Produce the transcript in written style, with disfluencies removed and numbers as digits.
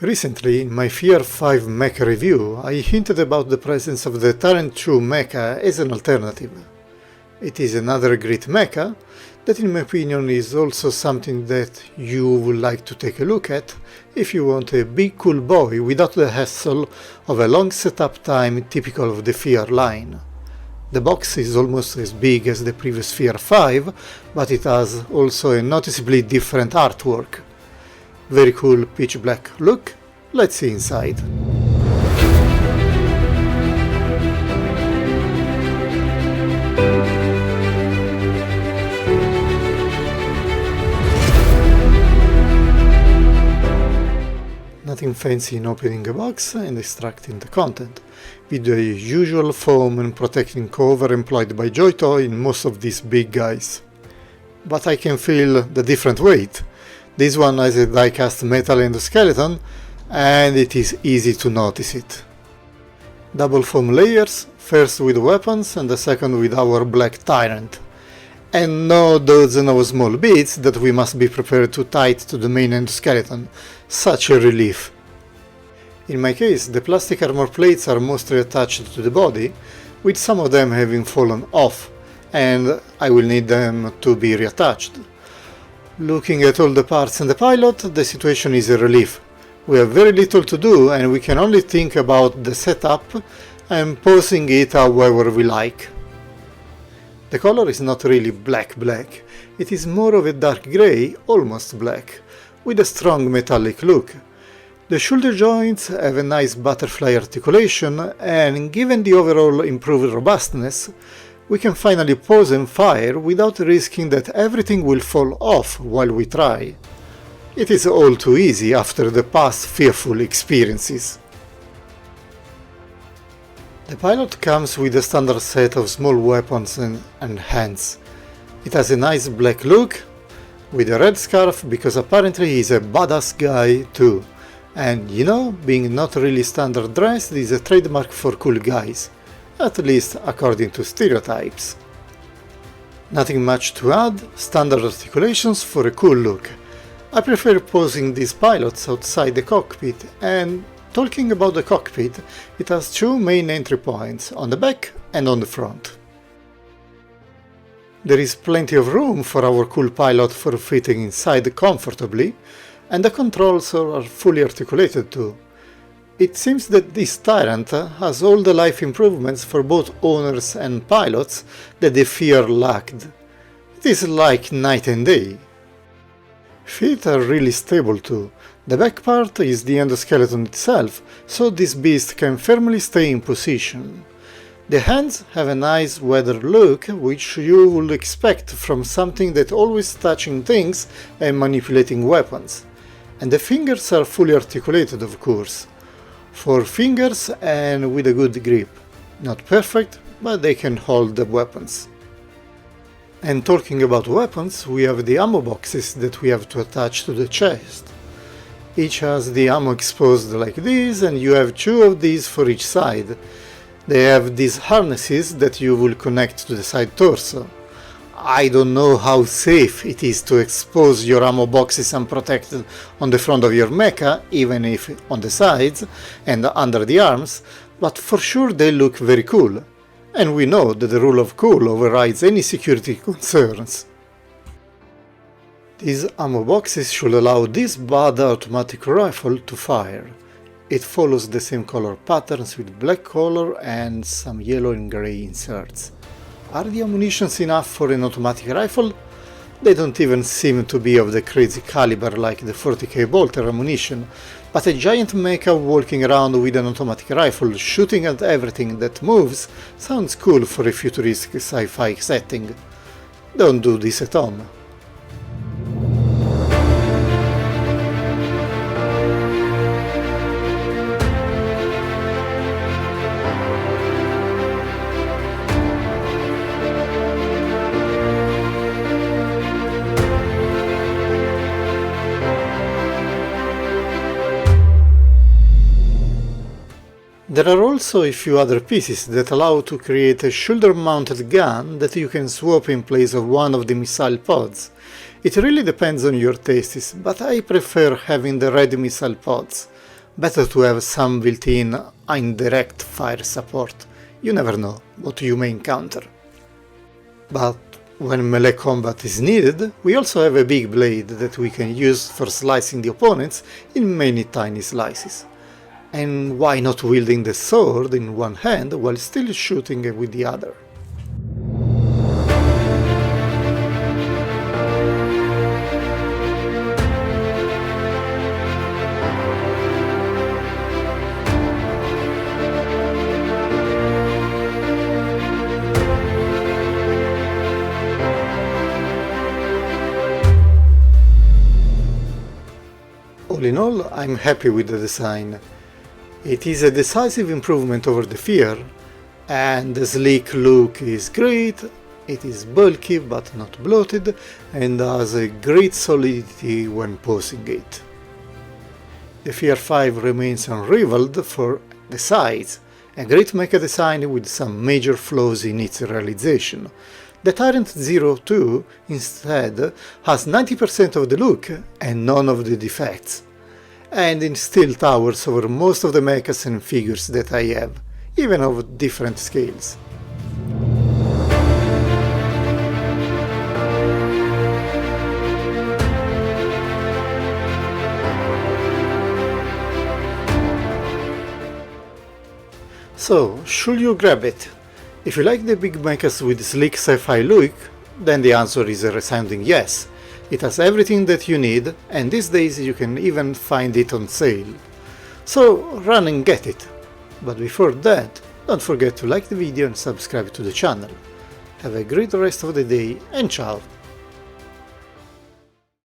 Recently, in my F.E.A.R 5 mecha review, I hinted about the presence of the Tyrant 2 mecha as an alternative. It is another great mecha that in my opinion is also something that you would like to take a look at if you want a big cool boy without the hassle of a long setup time typical of the F.E.A.R line. The box is almost as big as the previous F.E.A.R 5, but it has also a noticeably different artwork. Very cool pitch black look. Let's see inside. Nothing fancy in opening a box and extracting the content, with the usual foam and protecting cover employed by JOYTOY in most of these big guys. But I can feel the different weight. This one has a die-cast metal endoskeleton, and it is easy to notice it. Double foam layers, first with weapons and the second with our black Tyrant. And no dozen of small bits that we must be prepared to tie to the main endoskeleton. Such a relief. In my case, the plastic armor plates are mostly attached to the body, with some of them having fallen off, and I will need them to be reattached. Looking at all the parts and the pilot, the situation is a relief. We have very little to do and we can only think about the setup and posing it however we like. The color is not really black, it is more of a dark grey, almost black, with a strong metallic look. The shoulder joints have a nice butterfly articulation, and given the overall improved robustness, we can finally pose and fire without risking that everything will fall off while we try. It is all too easy after the past fearful experiences. The pilot comes with a standard set of small weapons and hands. It has a nice black look, with a red scarf because apparently he's a badass guy too. And you know, being not really standard dressed is a trademark for cool guys. At least according to stereotypes. Nothing much to add, standard articulations for a cool look. I prefer posing these pilots outside the cockpit, and talking about the cockpit, it has two main entry points, on the back and on the front. There is plenty of room for our cool pilot for fitting inside comfortably, and the controls are fully articulated too. It seems that this Tyrant has all the life improvements for both owners and pilots that the F.E.A.R lacked. It is like night and day. Feet are really stable too. The back part is the endoskeleton itself, so this beast can firmly stay in position. The hands have a nice weathered look, which you would expect from something that always touching things and manipulating weapons. And the fingers are fully articulated, of course. 4 fingers and with a good grip. Not perfect, but they can hold the weapons. And talking about weapons, we have the ammo boxes that we have to attach to the chest. Each has the ammo exposed like this, and you have 2 of these for each side. They have these harnesses that you will connect to the side torso. I don't know how safe it is to expose your ammo boxes unprotected on the front of your mecha, even if on the sides and under the arms, but for sure they look very cool. And we know that the rule of cool overrides any security concerns. These ammo boxes should allow this bad automatic rifle to fire. It follows the same color patterns with black color and some yellow and grey inserts. Are the ammunitions enough for an automatic rifle? They don't even seem to be of the crazy caliber like the 40k bolter ammunition, but a giant mecha walking around with an automatic rifle shooting at everything that moves sounds cool for a futuristic sci-fi setting. Don't do this at home. There are also a few other pieces that allow to create a shoulder-mounted gun that you can swap in place of one of the missile pods. It really depends on your tastes, but I prefer having the red missile pods. Better to have some built-in indirect fire support. You never know what you may encounter. But when melee combat is needed, we also have a big blade that we can use for slicing the opponents in many tiny slices. And why not wielding the sword in one hand while still shooting with the other? All in all, I'm happy with the design. It is a decisive improvement over the F.E.A.R, and the sleek look is great, it is bulky but not bloated, and has a great solidity when posing it. The F.E.A.R 5 remains unrivaled for the size, a great mecha design with some major flaws in its realization. The Tyrant 02 instead has 90% of the look and none of the defects, and it still towers over most of the mechas and figures that I have, even of different scales. So, should you grab it? If you like the big mechas with sleek sci-fi look, then the answer is a resounding yes. It has everything that you need, and these days you can even find it on sale. So run and get it. But before that, don't forget to like the video and subscribe to the channel. Have a great rest of the day, and ciao!